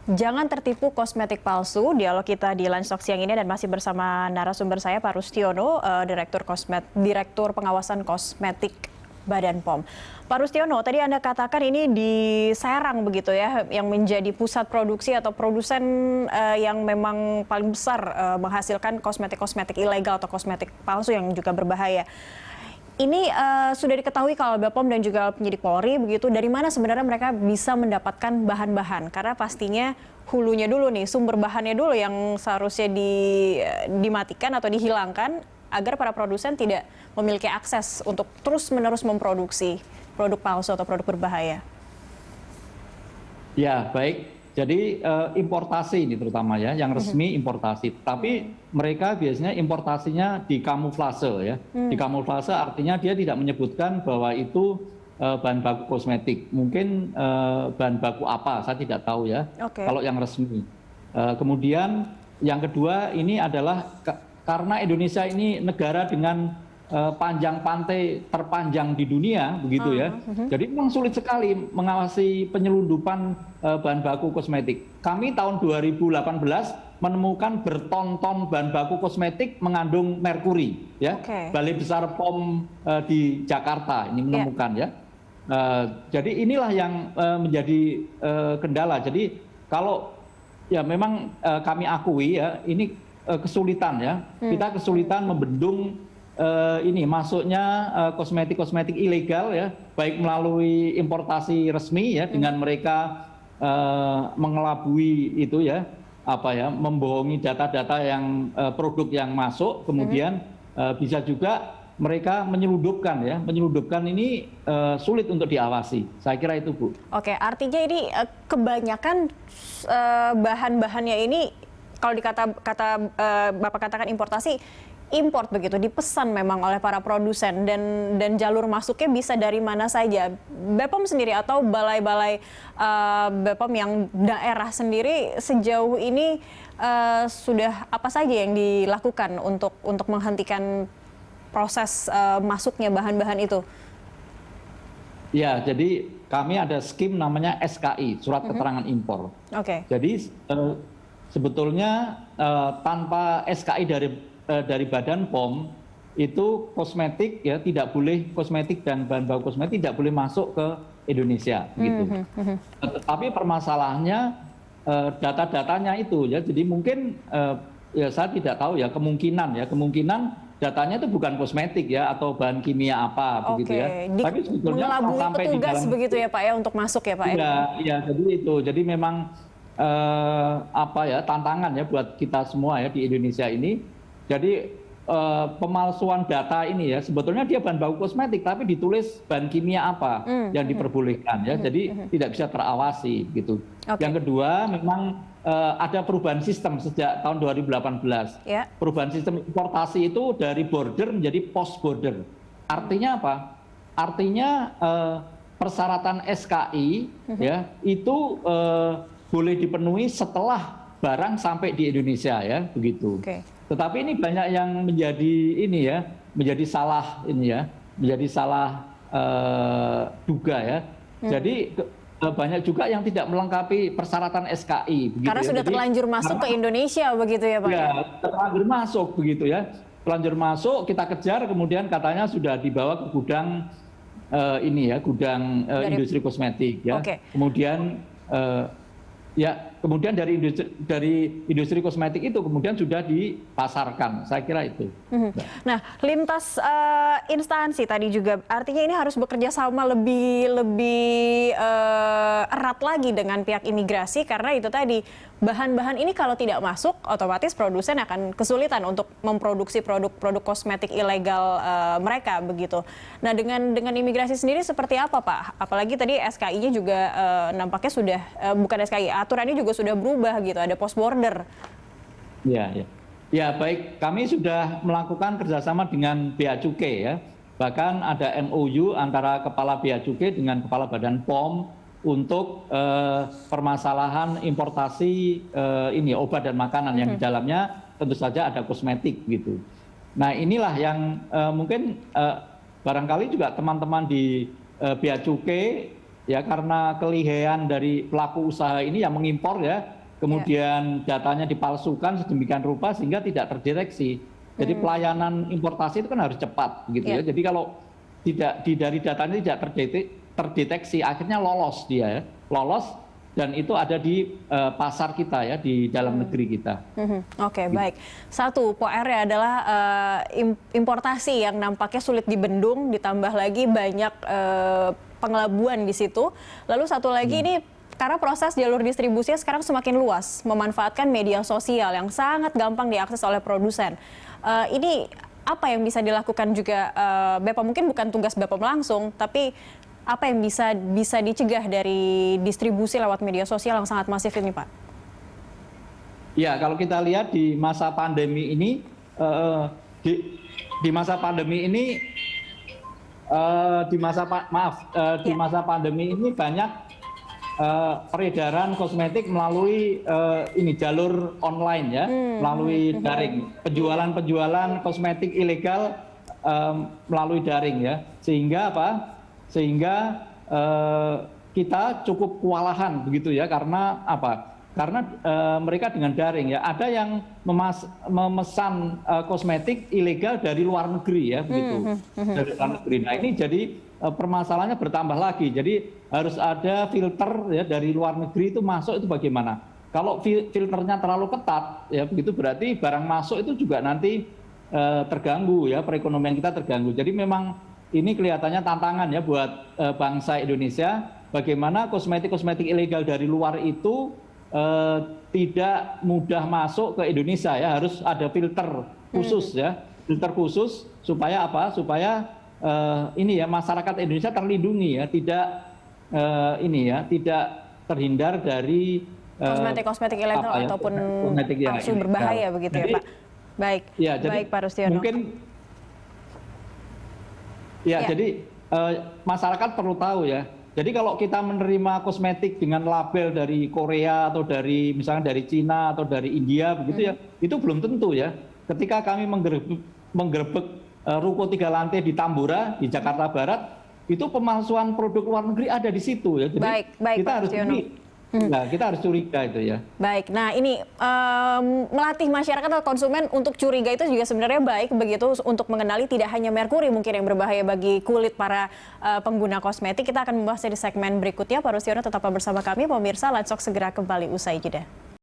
Jangan tertipu kosmetik palsu. Dialog kita di Lunch Talk siang ini dan masih bersama narasumber saya Pak Rustiono, Direktur Pengawasan Kosmetik Badan POM. Pak Rustiono, tadi Anda katakan ini di Serang begitu ya, yang menjadi pusat produksi atau produsen yang memang paling besar menghasilkan kosmetik-kosmetik ilegal atau kosmetik palsu yang juga berbahaya. Ini sudah diketahui kalau BPOM dan juga penyidik Polri begitu, dari mana sebenarnya mereka bisa mendapatkan bahan-bahan? Karena pastinya hulunya dulu nih, sumber bahannya dulu yang seharusnya dimatikan atau dihilangkan agar para produsen tidak memiliki akses untuk terus-menerus memproduksi produk palsu atau produk berbahaya. Ya, baik. Jadi importasi ini terutama ya, yang resmi importasi. Tapi mereka biasanya importasinya dikamuflase ya. Dikamuflase artinya dia tidak menyebutkan bahwa itu bahan baku kosmetik. Mungkin bahan baku apa, saya tidak tahu ya. Kalau yang resmi. Kemudian yang kedua ini adalah karena Indonesia ini negara dengan panjang pantai terpanjang di dunia begitu ya. Jadi memang sulit sekali mengawasi penyelundupan bahan baku kosmetik. Kami tahun 2018 menemukan berton-ton bahan baku kosmetik mengandung merkuri ya. Balai Besar POM di Jakarta ini menemukan ya. Jadi inilah yang menjadi kendala. Jadi kalau ya memang kami akui ya ini kesulitan ya. Kita kesulitan membendung ini masuknya kosmetik-kosmetik ilegal ya, baik melalui importasi resmi ya dengan mereka mengelabui itu ya, membohongi data-data yang produk yang masuk, kemudian bisa juga mereka menyelundupkan ya, menyelundupkan ini sulit untuk diawasi. Saya kira itu, Bu. Oke, artinya ini kebanyakan bahan-bahannya ini kalau kata Bapak katakan importasi, import begitu, dipesan memang oleh para produsen dan jalur masuknya bisa dari mana saja. BPOM sendiri atau balai-balai BPOM yang daerah sendiri sejauh ini sudah apa saja yang dilakukan untuk menghentikan proses masuknya bahan-bahan itu? Ya, jadi kami ada skim namanya SKI, Surat Keterangan Impor. Jadi sebetulnya tanpa SKI dari Badan POM itu kosmetik ya tidak boleh, kosmetik dan bahan baku kosmetik tidak boleh masuk ke Indonesia gitu. Tapi permasalahannya data-datanya itu ya, jadi mungkin ya saya tidak tahu ya, kemungkinan datanya itu bukan kosmetik ya atau bahan kimia apa begitu ya. Tapi sebetulnya sampai di dalam begitu ya Pak ya untuk masuk ya Pak ya. Ya jadi itu, jadi memang tantangan ya buat kita semua ya di Indonesia ini. Jadi pemalsuan data ini ya sebetulnya dia bahan baku kosmetik tapi ditulis bahan kimia apa yang diperbolehkan ya, jadi tidak bisa terawasi gitu. Yang kedua memang ada perubahan sistem sejak tahun 2018. Perubahan sistem importasi itu dari border menjadi post border. Artinya apa? Artinya persyaratan SKI ya itu boleh dipenuhi setelah barang sampai di Indonesia ya begitu. Tetapi ini banyak yang menjadi salah duga ya. Jadi banyak juga yang tidak melengkapi persyaratan SKI. Begitu karena ya. Sudah terlanjur masuk ke Indonesia begitu ya Pak? Ya, terlanjur masuk begitu ya. Terlanjur masuk, kita kejar, kemudian katanya sudah dibawa ke gudang gudang industri kosmetik ya. Kemudian kemudian dari industri kosmetik itu kemudian sudah dipasarkan, saya kira itu. Nah, lintas instansi tadi juga artinya ini harus bekerja sama lebih erat lagi dengan pihak imigrasi karena itu tadi bahan-bahan ini kalau tidak masuk otomatis produsen akan kesulitan untuk memproduksi produk-produk kosmetik ilegal mereka begitu. Nah, dengan imigrasi sendiri seperti apa Pak? Apalagi tadi SKI-nya juga nampaknya sudah bukan SKI, aturannya juga sudah berubah gitu, ada post border. Ya baik, kami sudah melakukan kerjasama dengan Bea Cukai ya. Bahkan ada MOU antara Kepala Bea Cukai dengan Kepala Badan POM untuk permasalahan importasi obat dan makanan yang di dalamnya tentu saja ada kosmetik gitu. Nah inilah yang mungkin barangkali juga teman-teman di Bea Cukai ya karena kelihean dari pelaku usaha ini yang mengimpor ya kemudian datanya dipalsukan sedemikian rupa sehingga tidak terdeteksi. Jadi pelayanan importasi itu kan harus cepat, gitu ya. Jadi kalau dari datanya tidak terdeteksi, akhirnya lolos dia ya, lolos dan itu ada di pasar kita ya, di dalam negeri kita. Oke, baik. Satu, PR-nya adalah importasi yang nampaknya sulit dibendung, ditambah lagi banyak pengelabuan di situ. Lalu satu lagi ini karena proses jalur distribusinya sekarang semakin luas, memanfaatkan media sosial yang sangat gampang diakses oleh produsen. Ini apa yang bisa dilakukan juga Bepom? Mungkin bukan tugas Bepom langsung, tapi apa yang bisa dicegah dari distribusi lewat media sosial yang sangat masif ini, Pak? Ya, kalau kita lihat di masa pandemi ini, di masa pandemi ini banyak peredaran kosmetik melalui jalur online ya, melalui daring, penjualan kosmetik ilegal melalui daring ya, sehingga sehingga kita cukup kewalahan begitu ya, karena mereka dengan daring ya, ada yang memesan kosmetik ilegal dari luar negeri ya, begitu, dari luar negeri. Nah ini jadi permasalahannya bertambah lagi. Jadi harus ada filter ya, dari luar negeri itu masuk itu bagaimana. Kalau filternya terlalu ketat ya, begitu berarti barang masuk itu juga nanti terganggu ya, perekonomian kita terganggu. Jadi memang ini kelihatannya tantangan ya buat bangsa Indonesia, bagaimana kosmetik ilegal dari luar itu tidak mudah masuk ke Indonesia ya, harus ada filter khusus ya, filter khusus supaya supaya ini ya, masyarakat Indonesia terlindungi ya, tidak terhindar dari kosmetik ilegal ataupun palsu berbahaya begitu ya, Pak. Baik, ya, baik Pak Rustiono. Mungkin ya, jadi masyarakat perlu tahu ya. Jadi kalau kita menerima kosmetik dengan label dari Korea atau misalnya dari Cina atau dari India begitu ya, itu belum tentu ya. Ketika kami menggerebek ruko 3 lantai di Tambora di Jakarta Barat, itu pemalsuan produk luar negeri ada di situ ya. Jadi baik, kita harus kita harus curiga itu ya. Baik, nah ini melatih masyarakat atau konsumen untuk curiga itu juga sebenarnya baik begitu, untuk mengenali tidak hanya merkuri mungkin yang berbahaya bagi kulit para pengguna kosmetik. Kita akan membahasnya di segmen berikutnya. Pak Rustiono tetaplah bersama kami, pemirsa. Lansok segera kembali usai jeda.